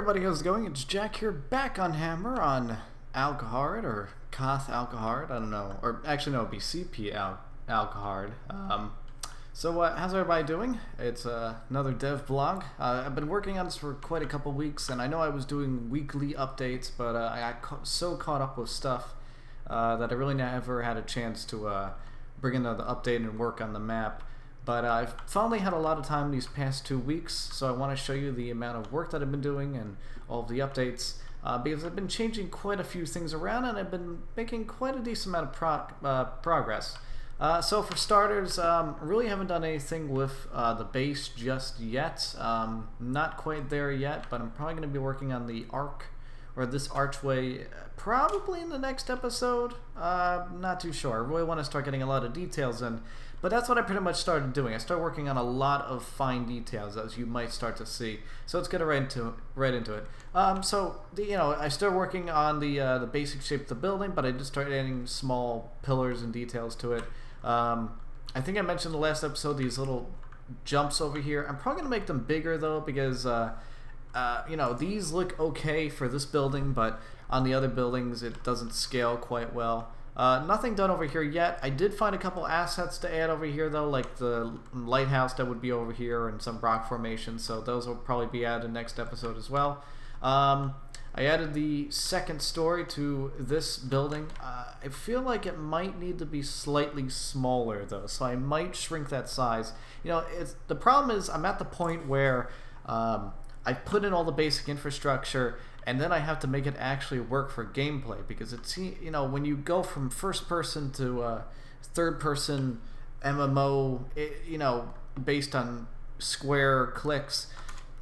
everybody, how's it going? It's Jack here, back on Hammer on Alcohard, or Koth Alcohard, I don't know, or actually no, it'd be Alcohard. How's everybody doing? It's another dev blog. I've been working on this for quite a couple weeks, and I know I was doing weekly updates, but I got so caught up with stuff that I really never had a chance to bring another update and work on the map. But I've finally had a lot of time these past 2 weeks, so I want to show you the amount of work that I've been doing and all of the updates, because I've been changing quite a few things around and I've been making quite a decent amount of progress. So for starters, really haven't done anything with the base just yet. Not quite there yet, but I'm probably going to be working on the arc, or this archway, probably in the next episode. Not too sure. I really want to start getting a lot of details in. But that's what I pretty much started doing. I started working on a lot of fine details, as you might start to see. So let's get right into it. I started working on the basic shape of the building, but I just started adding small pillars and details to it. I think I mentioned in the last episode these little jumps over here. I'm probably gonna make them bigger though, because these look okay for this building, but on the other buildings it doesn't scale quite well. Nothing done over here yet. I did find a couple assets to add over here though, like the lighthouse that would be over here and some rock formations, so those will probably be added next episode as well. I added the second story to this building. I feel like it might need to be slightly smaller though, so I might shrink that size. The problem is I'm at the point where I've put in all the basic infrastructure, and then I have to make it actually work for gameplay, because it's, when you go from first person to third person MMO, based on square clicks,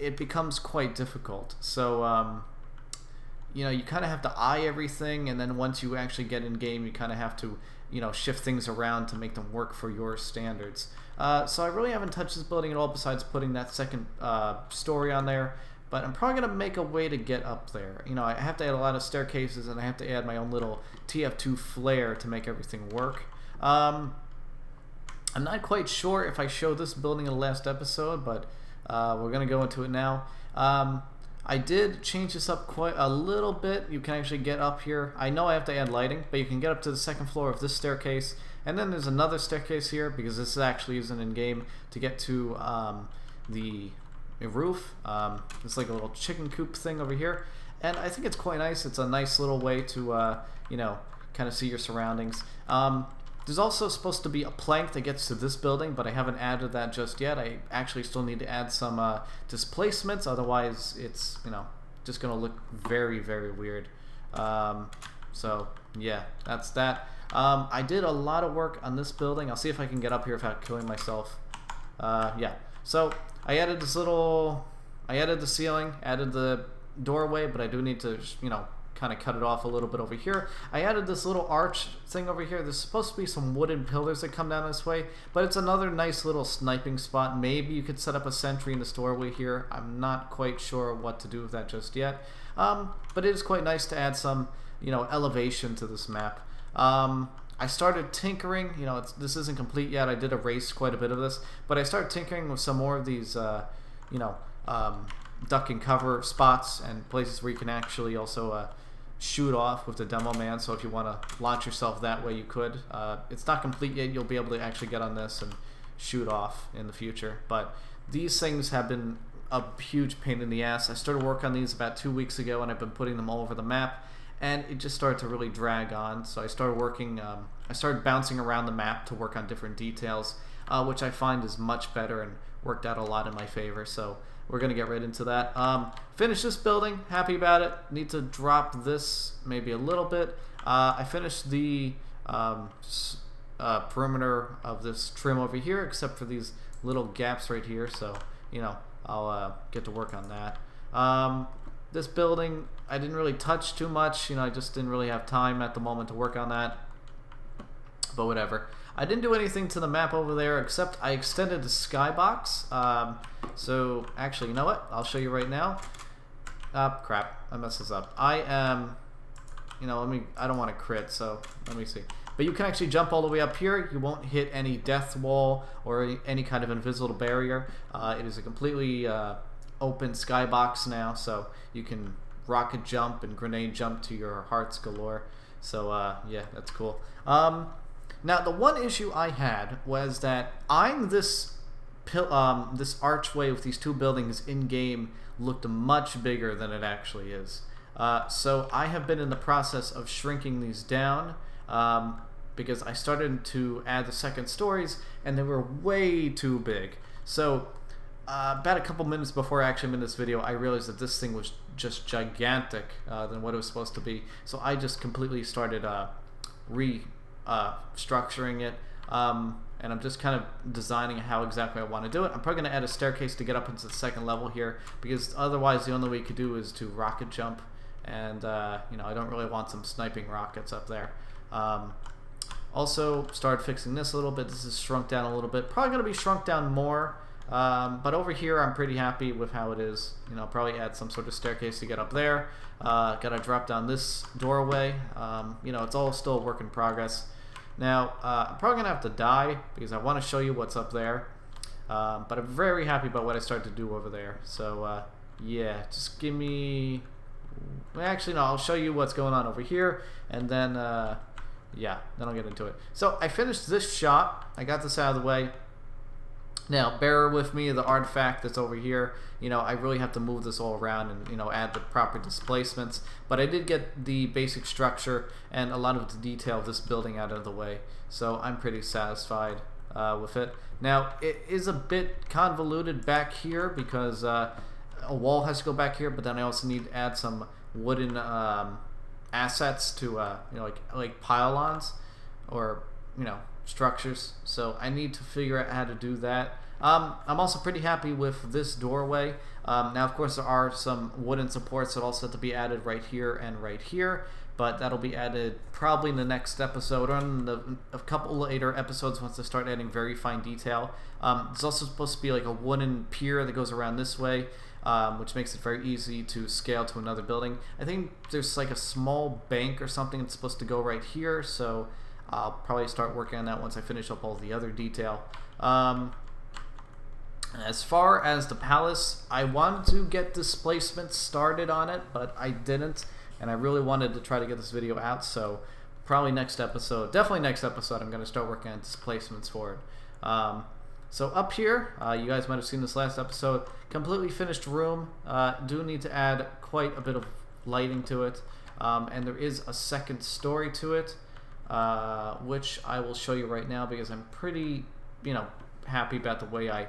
it becomes quite difficult. So you kind of have to eye everything, and then once you actually get in game, you kind of have to shift things around to make them work for your standards. So I really haven't touched this building at all, besides putting that second story on there. But I'm probably going to make a way to get up there. I have to add a lot of staircases, and I have to add my own little TF2 flare to make everything work. I'm not quite sure if I showed this building in the last episode, but we're going to go into it now. I did change this up quite a little bit. You can actually get up here. I know I have to add lighting, but you can get up to the second floor of this staircase. And then there's another staircase here, because this actually isn't in-game, to get to the roof. It's like a little chicken coop thing over here, and I think it's quite nice. It's a nice little way to kind of see your surroundings. There's also supposed to be a plank that gets to this building, but I haven't added that just yet. I actually still need to add some displacements, otherwise it's just gonna look very, very weird. So yeah, that's that. I did a lot of work on this building. I'll see if I can get up here without killing myself. So I added I added the ceiling, added the doorway, but I do need to, kind of cut it off a little bit over here. I added this little arch thing over here. There's supposed to be some wooden pillars that come down this way, but it's another nice little sniping spot. Maybe you could set up a sentry in this doorway here. I'm not quite sure what to do with that just yet. But it is quite nice to add some, elevation to this map. I started tinkering, this isn't complete yet. I did erase quite a bit of this, but I started tinkering with some more of these, duck and cover spots and places where you can actually also shoot off with the demo man. So if you want to launch yourself that way, you could. It's not complete yet. You'll be able to actually get on this and shoot off in the future. But these things have been a huge pain in the ass. I started work on these about 2 weeks ago, and I've been putting them all over the map. And it just started to really drag on. So I started working, I started bouncing around the map to work on different details, which I find is much better and worked out a lot in my favor. So we're going to get right into that. Finished this building, happy about it. Need to drop this maybe a little bit. I finished the perimeter of this trim over here, except for these little gaps right here. So, I'll get to work on that. This building, I didn't really touch too much. I just didn't really have time at the moment to work on that. But whatever. I didn't do anything to the map over there, except I extended the skybox. So actually, you know what? I'll show you right now. Crap. I messed this up. I am, I don't want to crit, so let me see. But you can actually jump all the way up here. You won't hit any death wall or any kind of invisible barrier. It is a completely open skybox now, so you can rocket jump and grenade jump to your hearts galore. So yeah, that's cool. Now the one issue I had was that eyeing this archway with these two buildings in game looked much bigger than it actually is. So I have been in the process of shrinking these down because I started to add the second stories and they were way too big. So about a couple minutes before actually in this video, I realized that this thing was just gigantic than what it was supposed to be. So I just completely started restructuring it. And I'm just kind of designing how exactly I want to do it. I'm probably going to add a staircase to get up into the second level here, because otherwise the only way you could do is to rocket jump, and you know, I don't really want some sniping rockets up there. Also started fixing this a little bit. This is shrunk down a little bit. Probably going to be shrunk down more, but over here I'm pretty happy with how it is. You know, probably add some sort of staircase to get up there. Gotta drop down this doorway. You know, it's all still a work in progress. Now, I'm probably going to have to die because I want to show you what's up there. But I'm very happy about what I started to do over there. So, yeah, just give me... Well, actually, no, I'll show you what's going on over here. And then, yeah, then I'll get into it. So, I finished this shot. I got this out of the way. Now, bear with me, the artifact that's over here, you know, I really have to move this all around and, you know, add the proper displacements. But I did get the basic structure and a lot of the detail of this building out of the way. So I'm pretty satisfied with it. Now, it is a bit convoluted back here because a wall has to go back here, but then I also need to add some wooden assets to, you know, like pylons or, you know, structures. So I need to figure out how to do that. I'm also pretty happy with this doorway. Now, of course, there are some wooden supports that also have to be added right here and right here, but that'll be added probably in the next episode or in a couple later episodes once I start adding very fine detail. There's also supposed to be like a wooden pier that goes around this way, which makes it very easy to scale to another building. I think there's like a small bank or something that's supposed to go right here, so I'll probably start working on that once I finish up all the other detail. As far as the palace, I wanted to get displacement started on it, but I didn't, and I really wanted to try to get this video out, so probably next episode, definitely next episode, I'm going to start working on displacements for it. So up here, you guys might have seen this last episode, completely finished room. Do need to add quite a bit of lighting to it, and there is a second story to it. Which I will show you right now because I'm pretty, you know, happy about the way I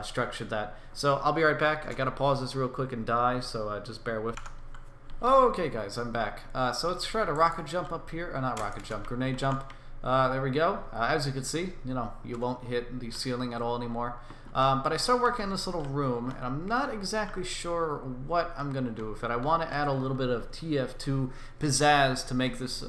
structured that. So I'll be right back. I gotta pause this real quick and die, so just bear with. Okay, guys, I'm back. So let's try to rocket jump up here. Not rocket jump, grenade jump. There we go. As you can see, you know, you won't hit the ceiling at all anymore. But I started working on this little room, and I'm not exactly sure what I'm gonna do with it. I want to add a little bit of TF2 pizzazz to make this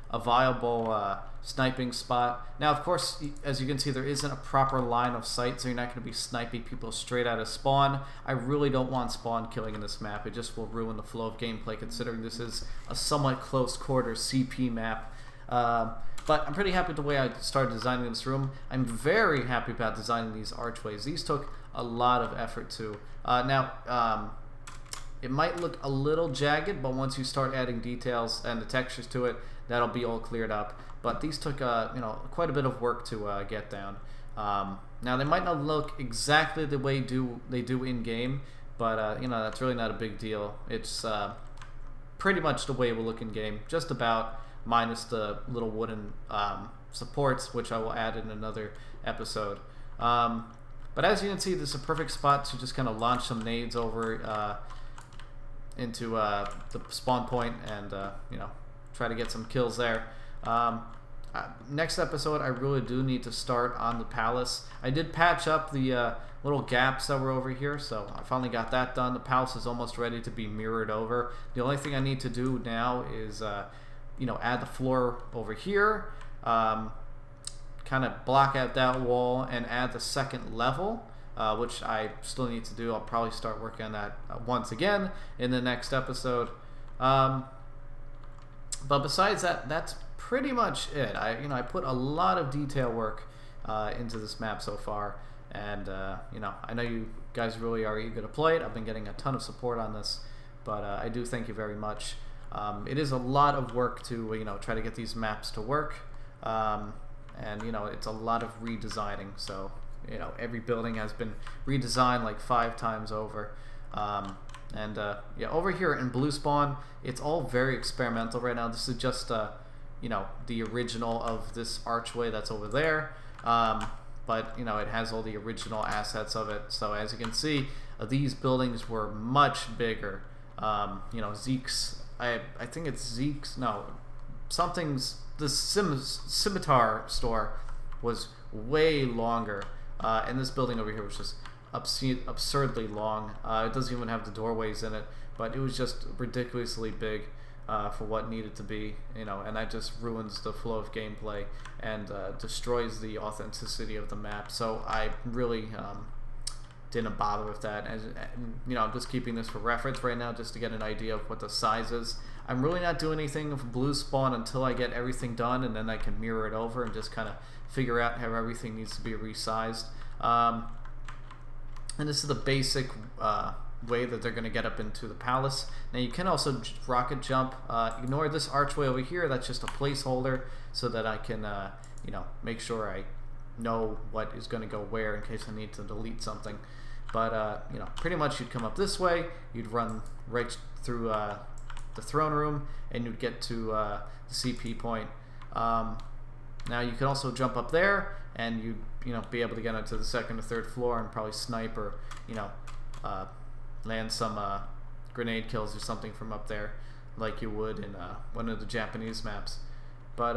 a viable sniping spot. Now, of course, as you can see, there isn't a proper line of sight, so you're not going to be sniping people straight out of spawn. I really don't want spawn killing in this map. It just will ruin the flow of gameplay, considering this is a somewhat close quarter CP map. But I'm pretty happy with the way I started designing this room. I'm very happy about designing these archways. These took a lot of effort too. Now, it might look a little jagged, but once you start adding details and the textures to it, that'll be all cleared up. But these took, you know, quite a bit of work to get down. Now, they might not look exactly the way they do in game, but you know, that's really not a big deal. It's pretty much the way it will look in game, just about, minus the little wooden supports, which I will add in another episode. But as you can see, this is a perfect spot to just kind of launch some nades over into the spawn point and you know, try to get some kills there. Next episode, I really do need to start on the palace. I did patch up the little gaps that were over here, so I finally got that done. The palace is almost ready to be mirrored over. The only thing I need to do now is you know, add the floor over here, kind of block out that wall, and add the second level, which I still need to do. I'll probably start working on that once again in the next episode. But besides that, that's pretty much it. I put a lot of detail work into this map so far. And you know, I know you guys really are eager to play it. I've been getting a ton of support on this, but I do thank you very much. It is a lot of work to, you know, try to get these maps to work, and you know, it's a lot of redesigning. So you know, every building has been redesigned like 5 times over. Yeah, over here in Blue Spawn, it's all very experimental right now. This is just you know, the original of this archway that's over there. But you know, it has all the original assets of it. So as you can see, these buildings were much bigger. You know, Zeke's, I think it's Zeke's, no, something's, the Scimitar store was way longer. And this building over here was just absurdly long. It doesn't even have the doorways in it, but it was just ridiculously big for what needed to be, you know, and that just ruins the flow of gameplay and destroys the authenticity of the map. So I really didn't bother with that. And you know, I'm just keeping this for reference right now, just to get an idea of what the size is. I'm really not doing anything with Blue Spawn until I get everything done, and then I can mirror it over and just kind of figure out how everything needs to be resized. And this is the basic way that they're going to get up into the palace. Now you can also rocket jump. Ignore this archway over here. That's just a placeholder so that I can you know, make sure I know what is going to go where in case I need to delete something. But you know, pretty much you'd come up this way, you'd run right through the throne room, and you'd get to the CP point. Now you can also jump up there, and you'd, you know, be able to get onto the 2nd or 3rd floor and probably snipe or, you know, land some grenade kills or something from up there, like you would in one of the Japanese maps. But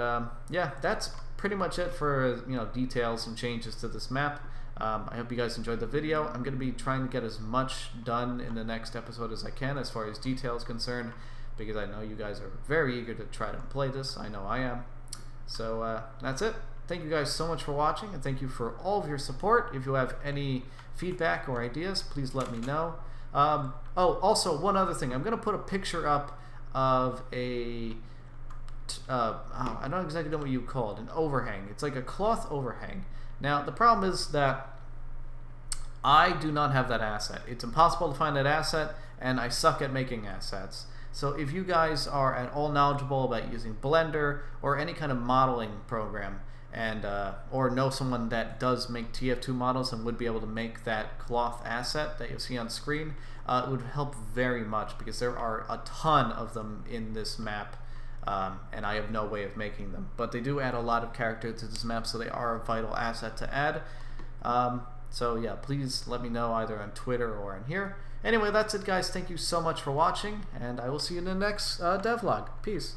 yeah, that's pretty much it for, you know, details and changes to this map. I hope you guys enjoyed the video. I'm going to be trying to get as much done in the next episode as I can as far as details concerned, because I know you guys are very eager to try to play this. I know I am. So that's it. Thank you guys so much for watching, and thank you for all of your support. If you have any feedback or ideas, please let me know. Oh, also one other thing. I'm going to put a picture up of a I don't exactly know what you call it, an overhang. It's like a cloth overhang. Now the problem is that I do not have that asset. It's impossible to find that asset, and I suck at making assets. So if you guys are at all knowledgeable about using Blender or any kind of modeling program, and or know someone that does make TF2 models and would be able to make that cloth asset that you'll see on screen, it would help very much, because there are a ton of them in this map, and I have no way of making them. But they do add a lot of character to this map, so they are a vital asset to add. So yeah, please let me know either on Twitter or in here. Anyway, that's it guys. Thank you so much for watching, and I will see you in the next devlog. Peace.